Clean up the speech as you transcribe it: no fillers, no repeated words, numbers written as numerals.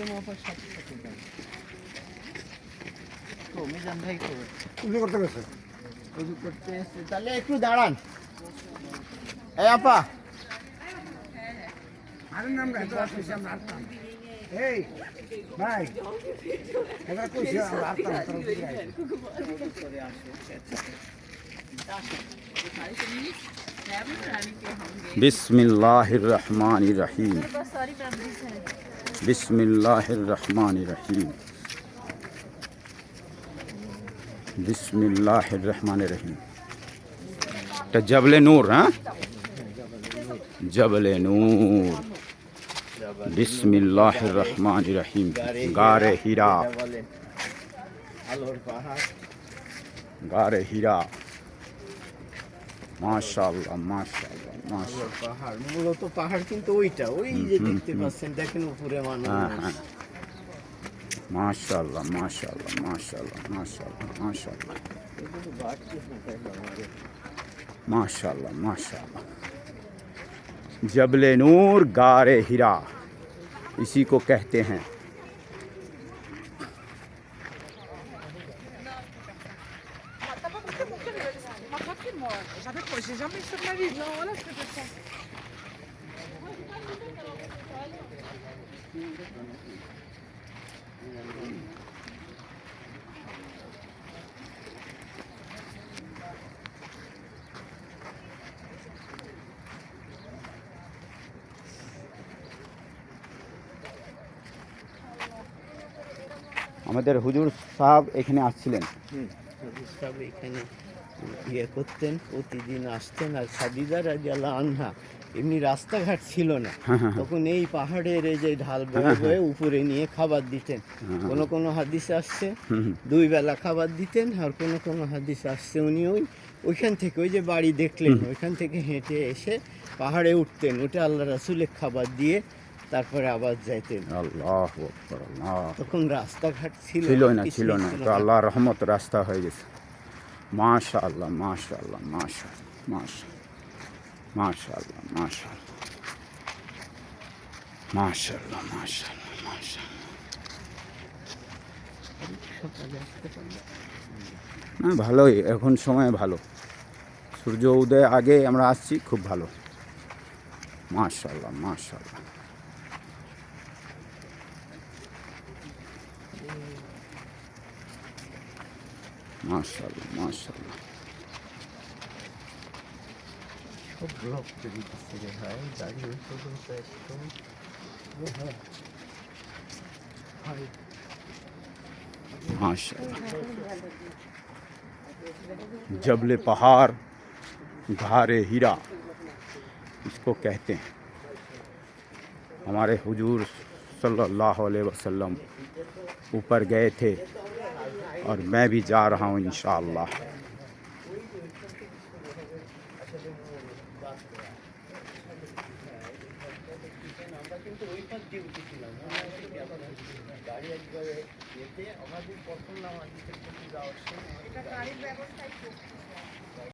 মাপার সাথে সাথে দাম তো মিজান ভাই করবে উজু করতে গেছে। উজু করতে এসে তাহলে একটু দাঁড়ান। এই আপা আরের নাম গাইতে আসছে আমরা আটতাম। এই ভাই এবার কইছে আমরা আটতাম তোর দিকে আইছে। बिस्मिल्लाहिर रहमानिर रहीम बिस्मिल्लाहिर रहमानिर रहीम बिस्मिल्लाहिर रहमानिर रहीम। এটা জবলে নূর, হ্যাঁ জবলে নূর। বিসমিল্লাহির রহমানির রহিম। গারে হীরা, আলোর পাহাড়, গারে হীরা। মাশাআল্লাহ মাশাআল্লাহ মাশাআল্লাহ। আলোর পাহাড় মূলত পাহাড় কিন্তু ওইটা ওই যে দেখতে পাচ্ছেন দেখেন উপরে মানুষ। হ্যাঁ হ্যাঁ মাশাআল্লাহ মাশাআল্লাহ মাশাআল্লাহ মাশাআল্লাহ মাশাআল্লাহ माशाल्लाह माशाल्लाह। जबले नूर गारे हीरा इसी को कहते हैं। আমাদের হুজুর সাহেব এখানে আসছিলেন। সব এখানে ইয়ে করতেন, প্রতিদিন আসতেন। আর সাদিদা রাদিয়াল্লাহু আনহা এমনি রাস্তাঘাট ছিল না, তখন এই পাহাড়ের এই যে ঢাল বয়ে বয়ে উপরে নিয়ে খাবার দিতেন। কোনো কোনো হাদিসে আসছে 2 বেলা খাবার দিতেন, আর কোনো কোনো হাদিসে আসছে উনি ওইখান থেকে ওই যে বাড়ি দেখলেন ওইখান থেকে হেঁটে এসে পাহাড়ে উঠতেন, উঠে আল্লাহ রাসূলের খাবার দিয়ে তারপরে আবার যাইতেন। আল্লাহু আকবার আল্লাহ। তখন রাস্তাঘাট ছিল না ছিল না, তো আল্লাহর রহমত রাস্তা হয়ে গেছে। মাশাআল্লাহ মাশাআল্লাহ মাশাআল্লাহ মাশাআল্লাহ মাশাআল্লাহ মাশাআল্লাহ মাশাআল্লাহ মাশাআল্লাহ। না ভালোই, এখন সময় ভালো, সূর্য উদয় আগে আমরা আসছি, খুব ভালো। মাশাআল্লাহ মাশাআল্লাহ মাশাআল্লাহ মাশাআল্লাহ। সব ব্লক তৈরি করছে রে ভাই, গাড়ি ওই পর্যন্ত আসতো। माशाअल्लाह। जबले पहाड़ घारे हीरा इसको कहते हैं। हमारे हुजूर सल्लल्लाहु अलैहि वसल्लम ऊपर गए थे और मैं भी जा रहा हूँ इंशाअल्लाह। আমাদের প্রথম নামাজ